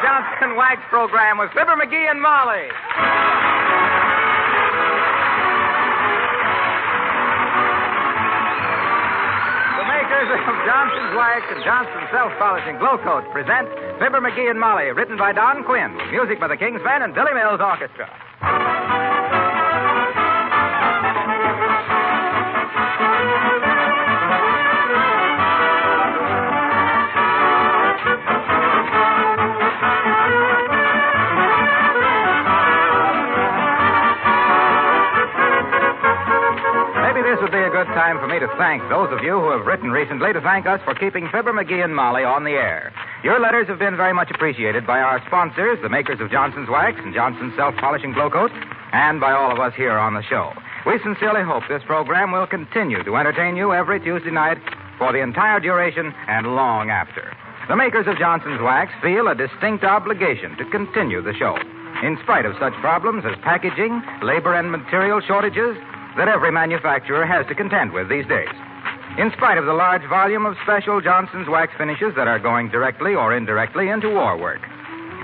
Johnson Wax program with Fibber McGee and Molly. The makers of Johnson's Wax and Johnson's Self-Polishing Glow Coat present Fibber McGee and Molly, written by Don Quinn, with music by the King's Men and Billy Mills Orchestra. This would be a good time for me to thank those of you who have written recently to thank us for keeping Fibber McGee and Molly on the air. Your letters have been very much appreciated by our sponsors, the makers of Johnson's Wax and Johnson's Self-Polishing Glow Coat, and by all of us here on the show. We sincerely hope this program will continue to entertain you every Tuesday night for the entire duration and long after. The makers of Johnson's Wax feel a distinct obligation to continue the show, in spite of such problems as packaging, labor and material shortages that every manufacturer has to contend with these days. In spite of the large volume of special Johnson's Wax finishes that are going directly or indirectly into war work.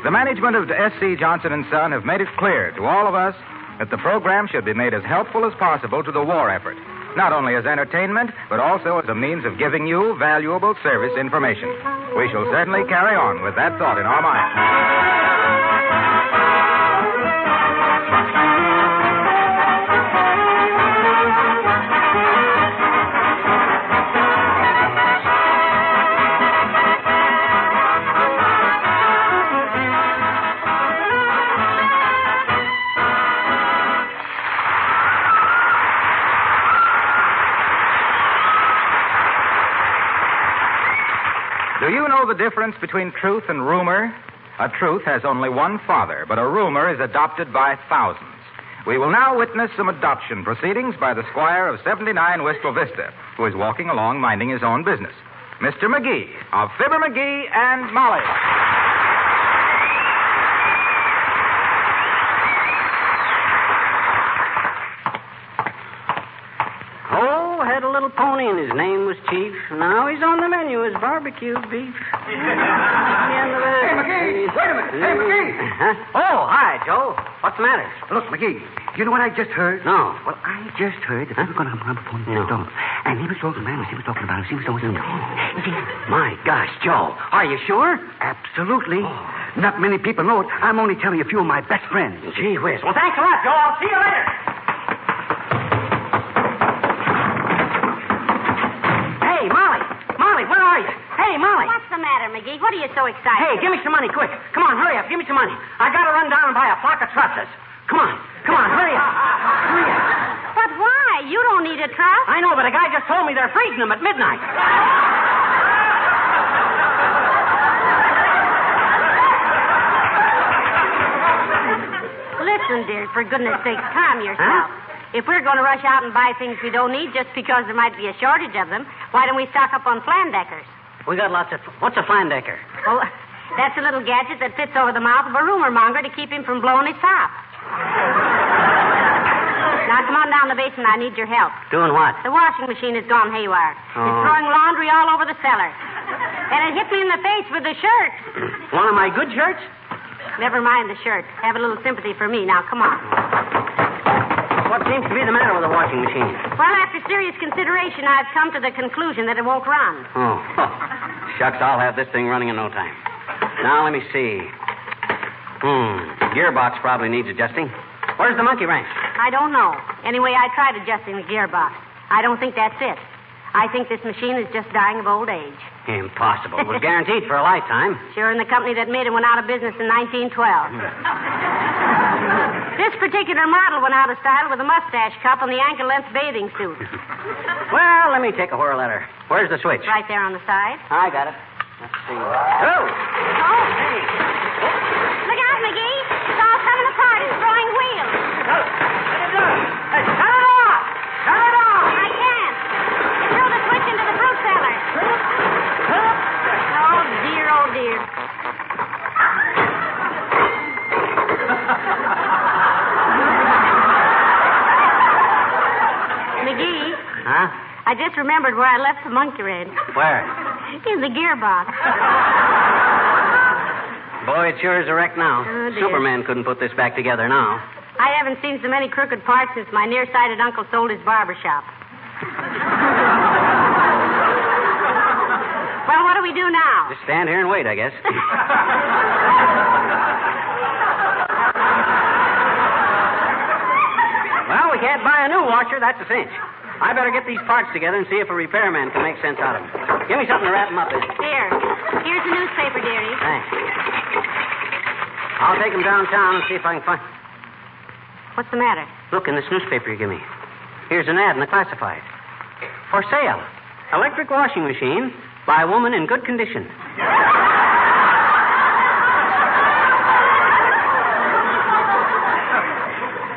The management of S.C. Johnson & Son have made it clear to all of us that the program should be made as helpful as possible to the war effort, not only as entertainment, but also as a means of giving you valuable service information. We shall certainly carry on with that thought in our minds. Do you know the difference between truth and rumor? A truth has only one father, but a rumor is adopted by thousands. We will now witness some adoption proceedings by the squire of 79 Wistful Vista, who is walking along minding his own business. Mr. McGee of Fibber McGee and Molly. Had a little pony and his name was Chief. Now he's on the menu as barbecued beef. Hey, McGee! Wait a minute! Hey, McGee! Huh? Oh, hi, Joe. What's the matter? Look, McGee, you know what I just heard? No. Well, I just heard that we were going to have a rubber pony next door. And he was talking about it. He was talking about it. He was talking about it. My gosh, Joe. Are you sure? Absolutely. Not many people know it. I'm only telling a few of my best friends. Gee whiz. Well, thanks a lot, Joe. I'll see you later. Where are you? Hey, Molly. What's the matter, McGee? What are you so excited? Hey, give me some money, quick. Come on, hurry up. Give me some money. I got to run down and buy a flock of trusses. Come on, hurry up. Hurry up. But why? You don't need a truss. I know, but a guy just told me they're freezing them at midnight. Listen, dear, for goodness sake, calm yourself. Huh? If we're going to rush out and buy things we don't need just because there might be a shortage of them, why don't we stock up on flandeckers? We got lots of... What's a flandecker? Well, that's a little gadget that fits over the mouth of a rumor monger to keep him from blowing his top. Now, come on down the basement. I need your help. Doing what? The washing machine has gone haywire. It's throwing laundry all over the cellar. And it hit me in the face with the shirt. One of my good shirts? Never mind the shirt. Have a little sympathy for me. Now, come on. What seems to be the matter with the washing machine? Well, after serious consideration, I've come to the conclusion that it won't run. Oh. Shucks, I'll have this thing running in no time. Now, let me see. Gearbox probably needs adjusting. Where's the monkey wrench? I don't know. Anyway, I tried adjusting the gearbox. I don't think that's it. I think this machine is just dying of old age. Impossible. It was guaranteed for a lifetime. Sure, and the company that made it went out of business in 1912. This particular model went out of style with a mustache cup and the ankle-length bathing suit. Well, let me take a whirl at her. Where's the switch? Right there on the side. I got it. Let's see. Oh! Hey. Look out, McGee. It's all coming apart. It's throwing wheels. Let it go. Hey, turn it off! Turn it off! I can't. It threw the switch into the fruit cellar. Oh, dear, oh, dear. McGee. Huh? I just remembered where I left the monkey wrench. Where? In the gearbox. Boy, Boy, it sure is a wreck now. Oh, dear. Superman couldn't put this back together now. I haven't seen so many crooked parts since my nearsighted uncle sold his barber shop. Well, what do we do now? Just stand here and wait, I guess. Well, we can't buy a new washer, that's a cinch. I better get these parts together and see if a repairman can make sense out of them. Give me something to wrap them up in. Here's the newspaper, dearie. Thanks. I'll take them downtown and see if I can find... What's the matter? Look, in this newspaper you give me. Here's an ad in the classified. For sale. Electric washing machine by a woman in good condition.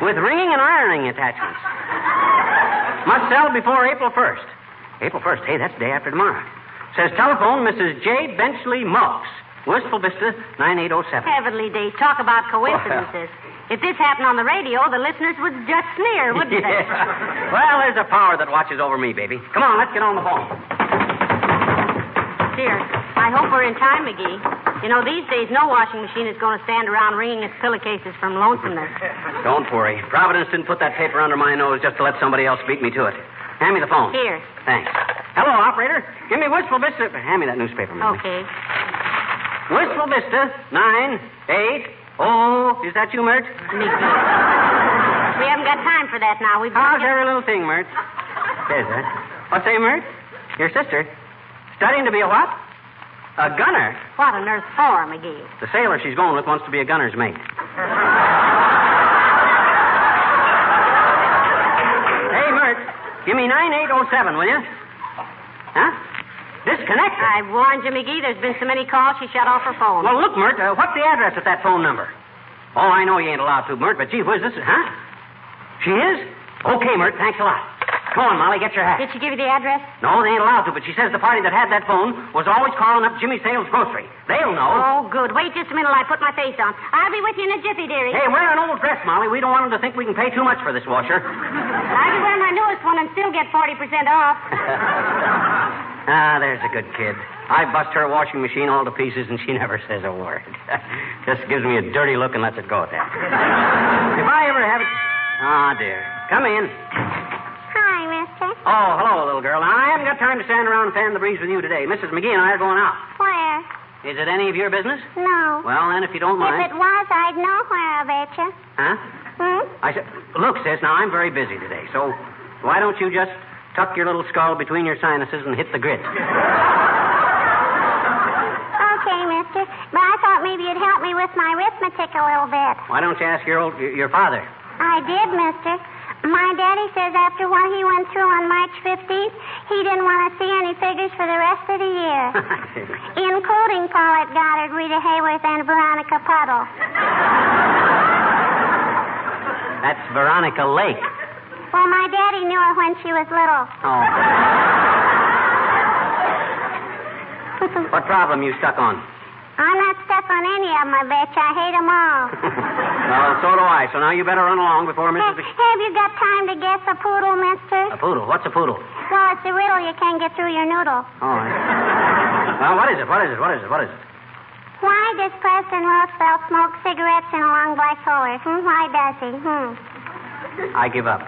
With ringing and ironing attachments. Must sell before April 1st. April 1st? Hey, that's the day after tomorrow. Says telephone Mrs. J. Benchley Mokes. Wistful Vista, 9807. Heavenly days. Talk about coincidences. If this happened on the radio, the listeners would just sneer, wouldn't they? Well, there's a power that watches over me, baby. Come on, let's get on the phone. Dear, I hope we're in time, McGee. You know, these days, no washing machine is going to stand around wringing its pillowcases from lonesomeness. Don't worry. Providence didn't put that paper under my nose just to let somebody else beat me to it. Hand me the phone. Here. Thanks. Hello, operator. Give me Wistful Vista. Hand me that newspaper, man. Okay. Wistful Vista, 980. Is that you, Mert? McGee. We haven't got time for that now. How's every little thing, Mert? There's that. What's say, Mert? Your sister. Studying to be a what? A gunner. What on earth for, McGee? The sailor she's going with wants to be a gunner's mate. Hey, Mert, give me 9807, will you? Huh? Disconnected. I warned you, McGee. There's been so many calls, she shut off her phone. Well, look, Mert, what's the address at that phone number? Oh, I know you ain't allowed to, Mert, but gee whiz, this is... Huh? She is? Okay, Mert, thanks a lot. Come on, Molly, get your hat. Did she give you the address? No, they ain't allowed to, but she says the party that had that phone was always calling up Jimmy Sales Grocery. They'll know. Oh, good. Wait just a minute while I put my face on. I'll be with you in a jiffy, dearie. Hey, wear an old dress, Molly. We don't want them to think we can pay too much for this washer. I'll be wearing my newest one and still get 40% off. There's a good kid. I bust her washing machine all to pieces, and she never says a word. Just gives me a dirty look and lets it go at that. If I ever have it... Ah, dear. Come in. Hi, mister. Oh, hello, little girl. Now, I haven't got time to stand around and fan the breeze with you today. Mrs. McGee and I are going out. Where? Is it any of your business? No. Well, then, if you don't mind... If it was, I'd know where, I betcha. Huh? I said, look, sis, now, I'm very busy today, so why don't you just tuck your little skull between your sinuses and hit the grit? Okay, mister. But I thought maybe you'd help me with my arithmetic a little bit. Why don't you ask your father? I did, mister. My daddy says after what he went through on March 15th, he didn't want to see any figures for the rest of the year. Including Paulette Goddard, Rita Hayworth, and Veronica Puddle. That's Veronica Lake. Well, my daddy knew her when she was little. Oh. What problem you stuck on? I'm not stuck on any of them, I betcha. I hate them all. Well, so do I. So now you better run along before Mrs. Have you got time to guess a poodle, mister? A poodle? What's a poodle? Well, it's a riddle you can't get through your noodle. Oh. Well, what is it? What is it? What is it? Why does President Roosevelt smoke cigarettes in a long black holder? Why does he? I give up.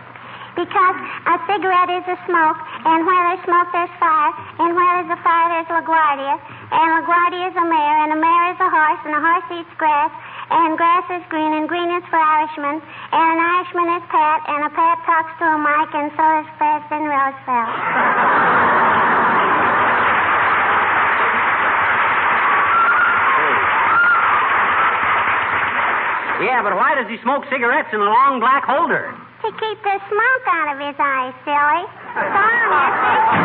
Because a cigarette is a smoke, and where there's smoke, there's fire, and where there's a fire, there's LaGuardia, and LaGuardia is a mare, and a mare is a horse, and a horse eats grass, and grass is green, and green is for Irishmen, and an Irishman is Pat, and a Pat talks to a mic, and so is President Roosevelt. Yeah, but why does he smoke cigarettes in a long black holder? To keep the smoke out of his eyes, silly. So long, mister.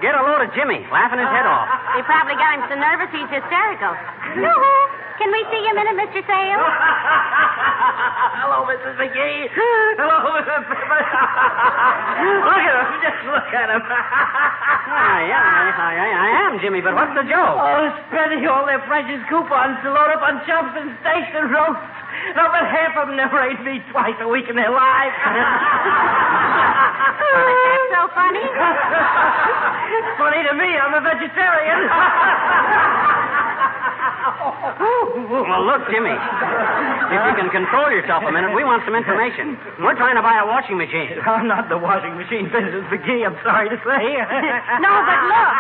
Get a load of Jimmy, laughing his head off. They probably got him so nervous he's hysterical. Yoo-hoo. Can we see you a minute, Mr. Sales? Hello, Mrs. McGee. Hello, Mrs. Fibber. Look at him. Just look at him. I am Jimmy, but what's the joke? Oh, spending all their precious coupons to load up on chumps and steaks and roasts. No, but half of them never ate meat twice a week in their lives. That's so funny. Funny to me. I'm a vegetarian. Well, look, Jimmy. If you can control yourself a minute, we want some information. We're trying to buy a washing machine. I'm not the washing machine business, McGee, I'm sorry to say. No, but look.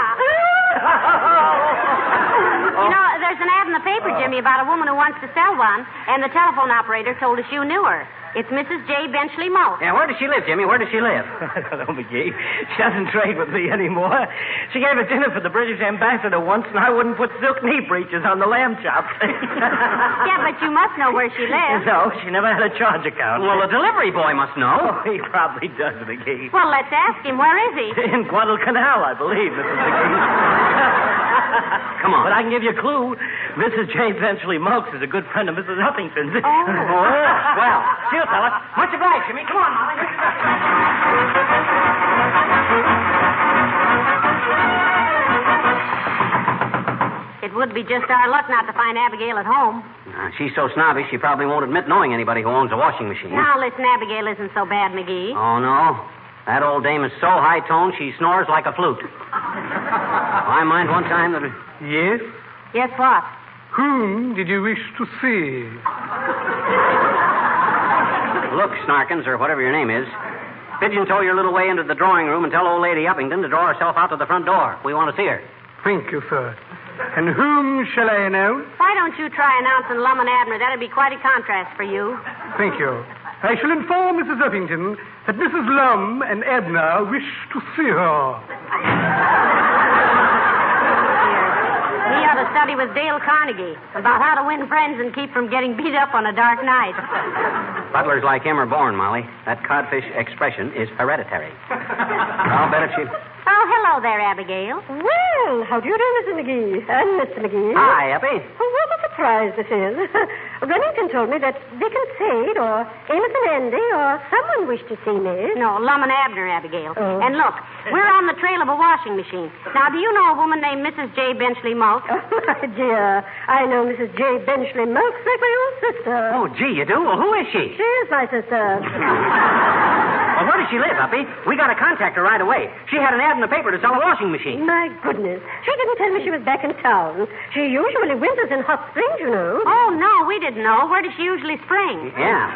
You know, there's an ad in the paper, Jimmy, about a woman who wants to sell one, and the telephone operator told us you knew her. It's Mrs. J. Benchley Mouse. Yeah, where does she live, Jimmy? Where does she live? I don't know, McGee. She doesn't trade with me anymore. She gave a dinner for the British ambassador once, and I wouldn't put silk knee breeches on the lamb chops. Yeah, but you must know where she lives. No, she never had a charge account. Well, the delivery boy must know. Oh, he probably does, McGee. Well, let's ask him. Where is he? In Guadalcanal, I believe, Mrs. McGee. Come on. But I can give you a clue. Mrs. J. Benchley Mokes is a good friend of Mrs. Huffington's. Well, cheers, fellas. Much obliged, Jimmy. Come on, Molly. It would be just our luck not to find Abigail at home. She's so snobbish, she probably won't admit knowing anybody who owns a washing machine. Now, listen, Abigail isn't so bad, McGee. Oh, no? That old dame is so high-toned, she snores like a flute. I mind one time that... Yes? Yes, what? Whom did you wish to see? Look, Snarkins, or whatever your name is. Pigeon-toe your little way into the drawing room and tell old Lady Uppington to draw herself out to the front door. We want to see her. Thank you, sir. And whom shall I announce? Why don't you try announcing Lum and Abner? That'd be quite a contrast for you. Thank you. I shall inform Mrs. Uppington that Mrs. Lum and Abner wish to see her. He ought to study with Dale Carnegie about how to win friends and keep from getting beat up on a dark night. Butlers like him are born, Molly. That codfish expression is hereditary. I'll bet if she... Oh, hello there, Abigail. Well, how do you do, Mrs. McGee? And Mr. McGee. Hi, Uppy. What a surprise this is. Remington told me that Dick and Sade or Amos and Andy or someone wished to see me. No, Lum and Abner, Abigail. Oh. And look, we're on the trail of a washing machine. Now, do you know a woman named Mrs. J. Benchley Mouse? Oh, my dear. I know Mrs. J. Benchley Mouse like my own sister. Oh, gee, you do? Well, who is she? She is my sister. Well, where does she live, Uppy? We got to contact her right away. She had an ad in the paper to sell a washing machine. My goodness. She didn't tell me she was back in town. She usually winters in hot springs, you know. Oh, no, we didn't know. Where does she usually spring? Yeah.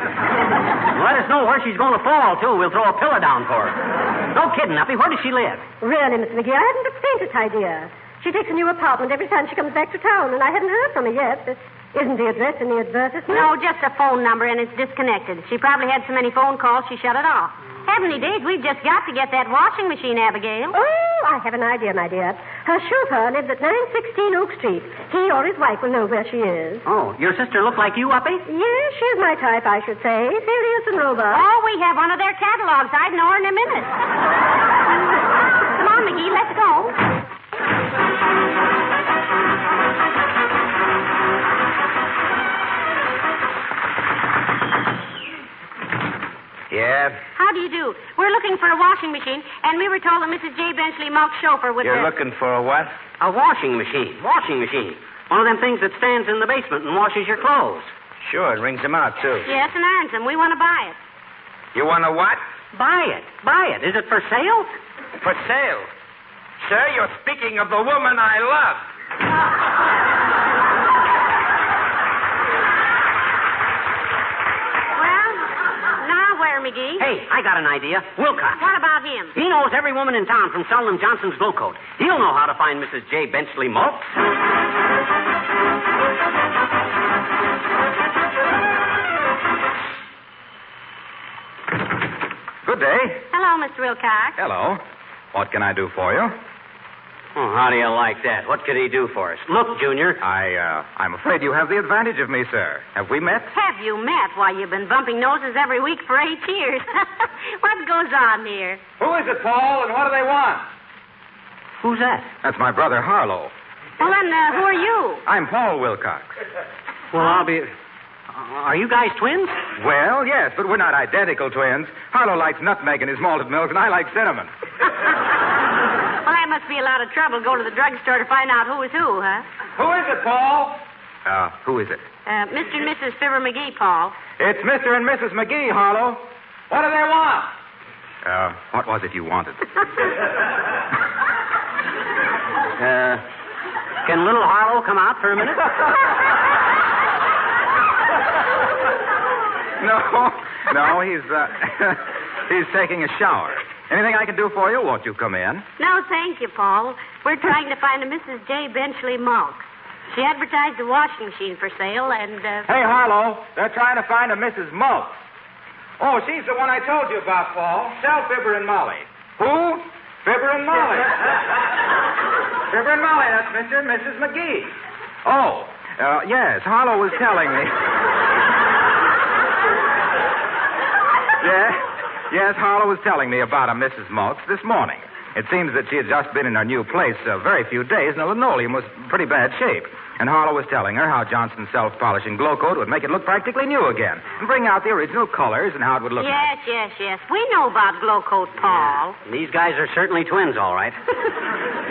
Let us know where she's going to fall, too. We'll throw a pillar down for her. No kidding, Uppy. Where does she live? Really, Miss McGee, I hadn't the faintest idea. She takes a new apartment every time she comes back to town, and I hadn't heard from her yet. Isn't the address in the advertisement? No, just a phone number, and it's disconnected. She probably had so many phone calls, she shut it off. Heavenly days, we've just got to get that washing machine, Abigail. Oh, I have an idea, my dear. Her chauffeur lives at 916 Oak Street. He or his wife will know where she is. Oh, your sister look like you, Uppy? Yes, she's my type, I should say. Serious and robust. Oh, we have one of their catalogs. I'd know her in a minute. Come on, McGee, let's go. Yeah? How do you do? We're looking for a washing machine, and we were told that Mrs. J. Benchley Monk's chauffeur would... You're looking for a what? A washing machine. Washing machine. One of them things that stands in the basement and washes your clothes. Sure, it wrings them out, too. Yes, and irons them. We want to buy it. You want to what? Buy it. Buy it. Is it for sale? For sale. Sir, you're speaking of the woman I love. Well, now where, McGee? Hey, I got an idea. Wilcox. What about him? He knows every woman in town from Sullivan Johnson's Glow Coat. He'll know how to find Mrs. J. Benchley Maltz. Good day. Hello, Mr. Wilcox. Hello. What can I do for you? Oh, how do you like that? What could he do for us? Look, Junior. I'm afraid you have the advantage of me, sir. Have we met? Have you met? Why, you've been bumping noses every week for 8 years. What goes on here? Who is it, Paul, and what do they want? Who's that? That's my brother, Harlow. Well, then, who are you? I'm Paul Wilcox. Well, I'll be... Are you guys twins? Well, yes, but we're not identical twins. Harlow likes nutmeg in his malted milk, and I like cinnamon. Well, that must be a lot of trouble. Go to the drugstore to find out who is who, huh? Who is it, Paul? Who is it? Mr. and Mrs. Fibber McGee, Paul. It's Mr. and Mrs. McGee, Harlow. What do they want? What was it you wanted? Can little Harlow come out for a minute? No, he's taking a shower. Anything I can do for you? Won't you come in? No, thank you, Paul. We're trying to find a Mrs. J. Benchley Maltz. She advertised a washing machine for sale, and... Hey, Harlow, they're trying to find a Mrs. Maltz. Oh, she's the one I told you about, Paul. Sell Fibber and Molly. Who? Fibber and Molly. Fibber and Molly, that's Mr. and Mrs. McGee. Oh, yes, Harlow was telling me... Yes, Harlow was telling me about a Mrs. Maltz this morning. It seems that she had just been in her new place a very few days, and the linoleum was in pretty bad shape. And Harlow was telling her how Johnson's self-polishing glow coat would make it look practically new again and bring out the original colors and how it would look Yes. We know about glow coat, Paul. Yeah. These guys are certainly twins, all right.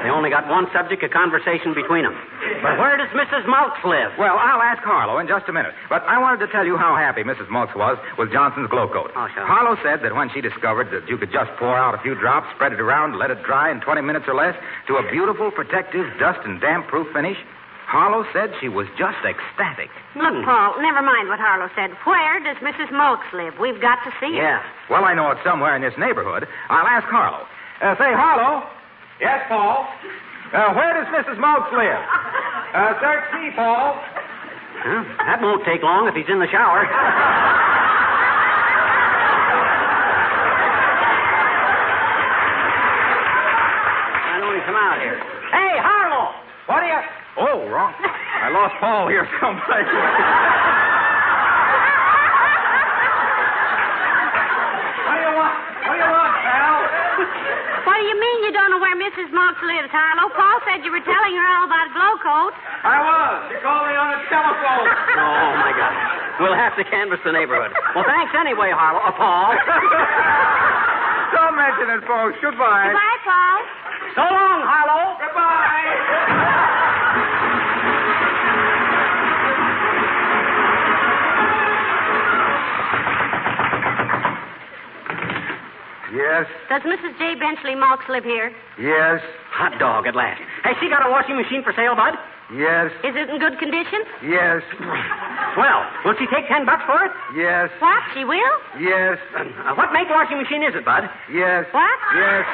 They only got one subject of conversation between them. But where does Mrs. Maltz live? Well, I'll ask Harlow in just a minute. But I wanted to tell you how happy Mrs. Maltz was with Johnson's glow coat. Oh, sure. Harlow said that when she discovered that you could just pour out a few drops, spread it around, let it dry in 20 minutes or less to a beautiful, protective, dust and damp-proof finish, Harlow said she was just ecstatic. Look, Paul, never mind what Harlow said. Where does Mrs. Maltz live? We've got to see her. Yeah. Well, I know it's somewhere in this neighborhood. I'll ask Harlow. Say, Harlow. Yes, Paul. Where does Mrs. Maltz live? Search me, Paul. Well, that won't take long if he's in the shower. Why don't he come out here? Hey, Harlow! What are you... Oh, wrong. I lost Paul here someplace. What do you want? What do you want, pal? What do you mean you don't know where Mrs. Maltz lives, Harlow? Paul said you were telling her all about glow coat. I was. She called me on the telephone. Oh, my God. We'll have to canvass the neighborhood. Well, thanks anyway, Harlow. Paul. Don't mention it, folks. Goodbye. Goodbye, Paul. So long, Harlow. Goodbye. Yes. Does Mrs. J. Benchley Maltz live here? Yes. Hot dog at last. Has she got a washing machine for sale, Bud? Yes. Is it in good condition? Yes. Well, will she take $10 for it? Yes. What? She will? Yes. What make washing machine is it, Bud? Yes. What? Yes.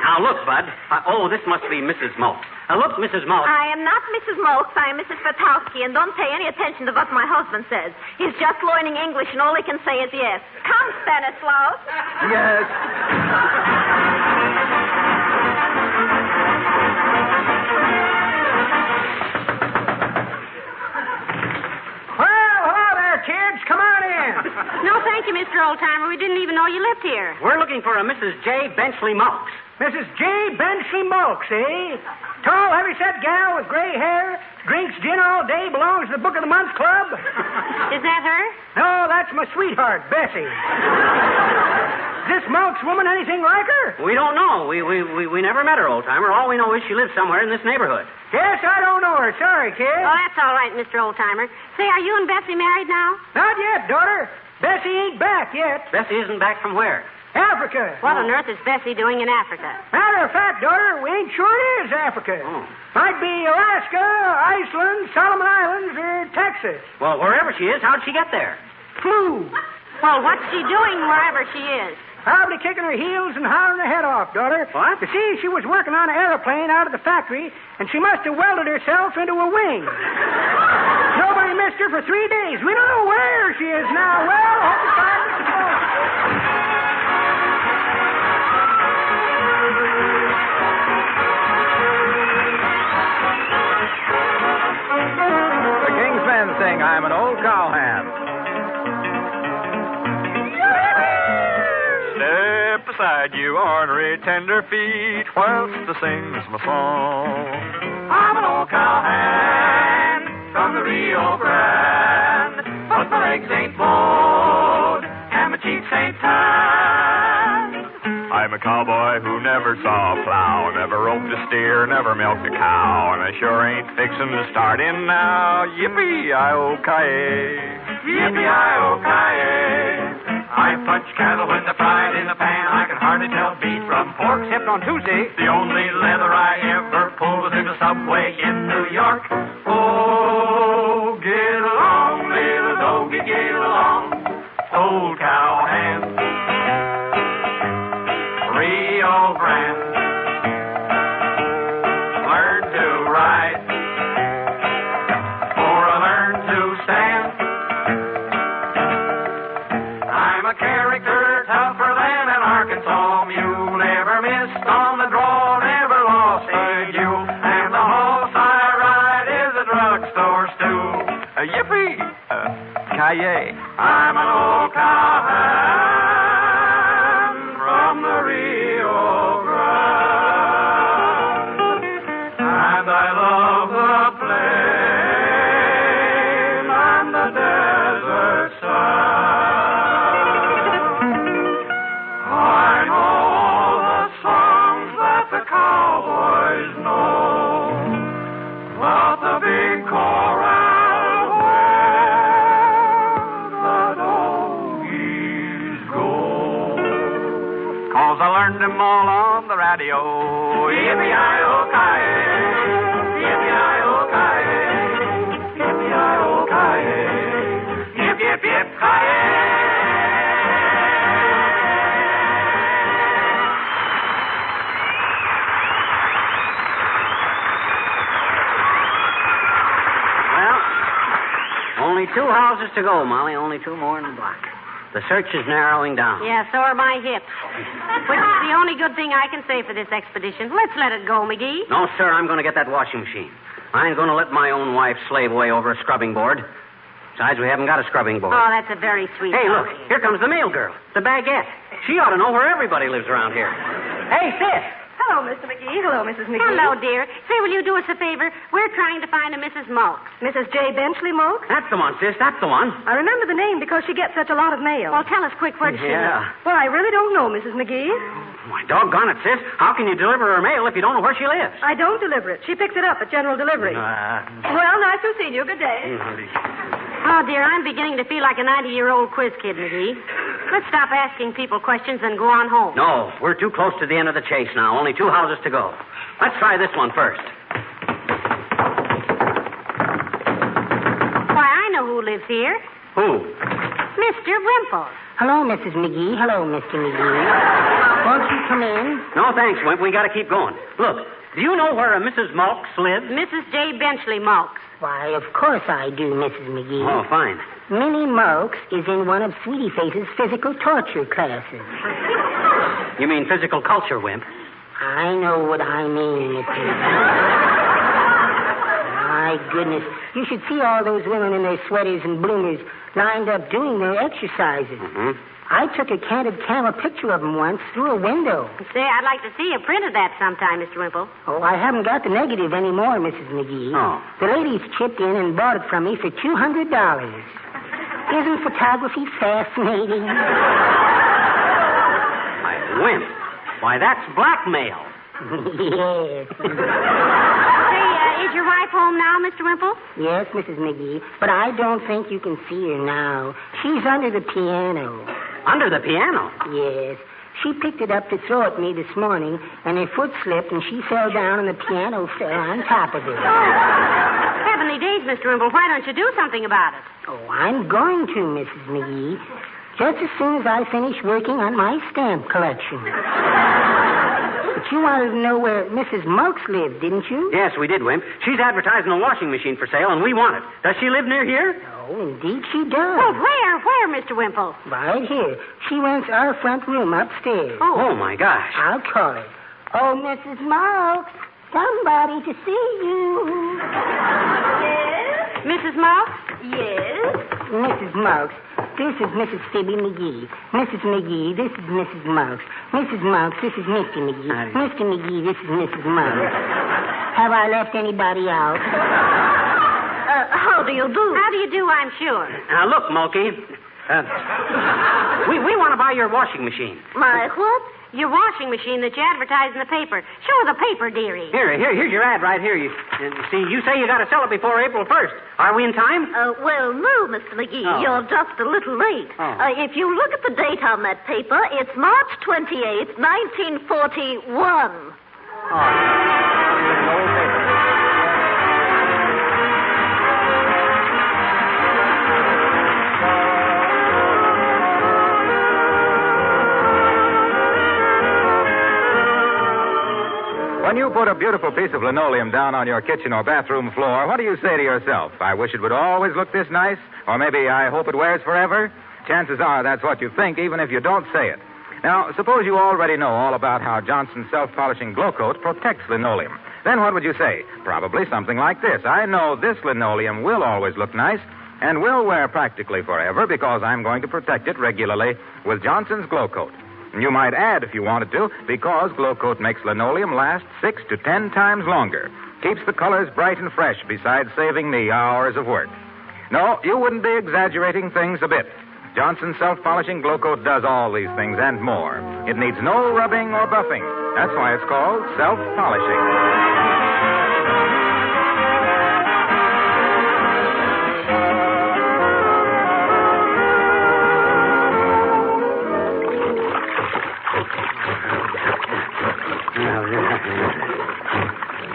Now, look, Bud. This must be Mrs. Maltz. Look, Mrs. Maltz. I am not Mrs. Maltz. I am Mrs. Fatowski, and don't pay any attention to what my husband says. He's just learning English, and all he can say is yes. Come, Stanislaus. Yes. Well, hello there, kids. Come on in. No, thank you, Mr. Oldtimer. We didn't even know you lived here. We're looking for a Mrs. J. Benchley Maltz. Mrs. J. Benchley Maltz, eh? Tall, heavy-set gal with gray hair, drinks gin all day, belongs to the Book of the Month Club. Is that her? No, that's my sweetheart, Bessie. Is this Mulk's woman anything like her? We don't know. We never met her, old-timer. All we know is she lives somewhere in this neighborhood. Yes, I don't know her. Sorry, kid. Oh, that's all right, Mr. Oldtimer. Say, are you and Bessie married now? Not yet, daughter. Bessie ain't back yet. Bessie isn't back from where? Africa. What on earth is Bessie doing in Africa? Matter of fact, daughter, we ain't sure it is Africa. Oh. Might be Alaska, Iceland, Solomon Islands, or Texas. Well, wherever she is, how'd she get there? Flew. Well, what's she doing wherever she is? Probably kicking her heels and hollering her head off, daughter. What? You see, she was working on an airplane out of the factory, and she must have welded herself into a wing. Nobody missed her for 3 days. We don't know where she is now. Well, hope to find her tomorrow. The King's Men sing I'm an Old Cowhand. Step aside, you ornery tender feet, whilst I sings my song. I'm an old cowhand from the Rio Grande, but my legs ain't bowed and my cheeks ain't tanned. I'm a cowboy who never saw a plow, never roped a steer, never milked a cow, and I sure ain't fixin' to start in now. Yippee-I-O-ki-yay, yippee-I-O-ki-yay. I punch cattle when they're fried in the pan. I can hardly tell beef from pork, except on Tuesday. The only leather I ever pulled was in the subway in New York. Oh, get along, little doggy, get along. Old cowhand, Rio Grande. Learn to ride, or I learn to stand. I'm a character tougher than an Arkansas mule. Never missed on the draw, never lost a duel. And the horse I ride is a drugstore stool. Yippee! Ki-yay. I'm an old cowhand from the Rio Grande. And I love the plain and the desert sand. I know all the songs that the cowboys know, but the big corral where the doggies go. 'Cause I learned them all on the radio. Yippee-I-O-ki-yay, yippee-I-O-ki-yay, yippee-I-O-ki-yay, yip, yip, yip, ki-yay. Well, only 2 houses to go, Molly. Only 2 more in the block. The search is narrowing down. Yeah, so are my hips. Which is the only good thing I can say for this expedition. Let's let it go, McGee. No, sir, I'm going to get that washing machine. I ain't going to let my own wife slave away over a scrubbing board. Besides, we haven't got a scrubbing board. Oh, that's a very sweet Hey, thought. look, here comes the mail girl, the baguette. She ought to know where everybody lives around here. Hey, sis. Hello, Mr. McGee. Hello, Mrs. McGee. Hello, dear. Say, will you do us a favor? We're trying to find a Mrs. Mulks. Mrs. J. Benchley Mulks? That's the one, sis. That's the one. I remember the name because she gets such a lot of mail. Well, tell us quick where she Yeah. lives. Well, I really don't know, Mrs. McGee. Why, doggone it, sis. How can you deliver her mail if you don't know where she lives? I don't deliver it. She picks it up at general delivery. Well, nice to see you. Good day. Oh, dear, I'm beginning to feel like a 90-year-old quiz kid, McGee. Let's stop asking people questions and go on home. No, we're too close to the end of the chase now. Only 2 houses to go. Let's try this one first. Why, I know who lives here. Who? Mr. Wimple. Hello, Mrs. McGee. Hello, Mr. McGee. Won't you come in? No, thanks, Wimp. We got to keep going. Look, do you know where a Mrs. Mulks lives? Mrs. J. Benchley Mulks. Why, of course I do, Mrs. McGee. Oh, fine. Minnie Mulks is in one of Sweetie Face's physical torture classes. You mean physical culture, Wimp? I know what I mean, Mrs. McGee. My goodness. You should see all those women in their sweaters and bloomers lined up doing their exercises. Mm-hmm. I took a candid camera picture of them once through a window. Say, I'd like to see a print of that sometime, Mr. Wimple. Oh, I haven't got the negative anymore, Mrs. McGee. Oh. The ladies chipped in and bought it from me for $200. Isn't photography fascinating? Wimp. Why, that's blackmail. Yes. Say, is your wife home now, Mr. Wimple? Yes, Mrs. McGee, but I don't think you can see her now. She's under the piano. Under the piano? Yes. She picked it up to throw at me this morning, and her foot slipped, and she fell down, and the piano fell on top of it. Heavenly days, Mr. Wimple. Why don't you do something about it? Oh, I'm going to, Mrs. McGee. Just as soon as I finish working on my stamp collection. But you wanted to know where Mrs. Mulks lived, didn't you? Yes, we did, Wimp. She's advertising a washing machine for sale, and we want it. Does she live near here? Oh, indeed she does. Well, where, Mr. Wimple? Right here. She rents our front room upstairs. Oh, my gosh. I'll call her. Oh, Mrs. Mulks, somebody to see you. Yes? Mrs. Mulks? Yes? Mrs. Mulks, this is Mrs. Fibber McGee. Mrs. McGee, this is Mrs. Mulks. Mrs. Mulks, this is Mr. McGee. Mr. McGee, this is Mrs. Mulks. Have I left anybody out? How do you do? How do you do, I'm sure. Now, look, Mulkey. We want to buy your washing machine. My what? Your washing machine that you advertise in the paper. Show the paper, dearie. Here's your ad right here. You say you got to sell it before April 1st. Are we in time? Well, no, Mr. McGee. Oh. You're just a little late. Oh. If you look at the date on that paper, it's March 28th, 1941. When you put a beautiful piece of linoleum down on your kitchen or bathroom floor, what do you say to yourself? I wish it would always look this nice? Or maybe I hope it wears forever? Chances are that's what you think, even if you don't say it. Now, suppose you already know all about how Johnson's self-polishing glow coat protects linoleum. Then what would you say? Probably something like this. I know this linoleum will always look nice and will wear practically forever because I'm going to protect it regularly with Johnson's glow coat. You might add, if you wanted to, because Glow Coat makes linoleum last 6 to 10 times longer. Keeps the colors bright and fresh, besides saving me hours of work. No, you wouldn't be exaggerating things a bit. Johnson's self-polishing Glow Coat does all these things and more. It needs no rubbing or buffing. That's why it's called self-polishing.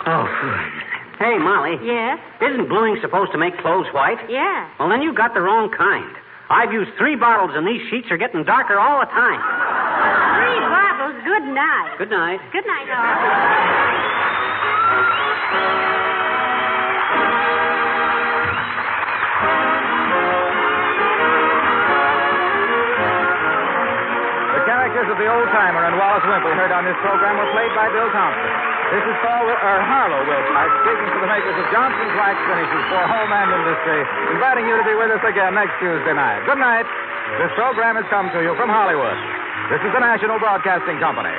Oh, hey, Molly. Yes? Isn't bluing supposed to make clothes white? Yeah. Well, then you got the wrong kind. I've used 3 bottles, and these sheets are getting darker all the time. 3 bottles. Good night. Good night. Good night, all. The characters of the old-timer and Wallace Wimple heard on this program were played by Bill Thompson. This is Harlow Wilcox speaking for the makers of Johnson's Wax Finishes for home and industry, inviting you to be with us again next Tuesday night. Good night. This program has come to you from Hollywood. This is the National Broadcasting Company.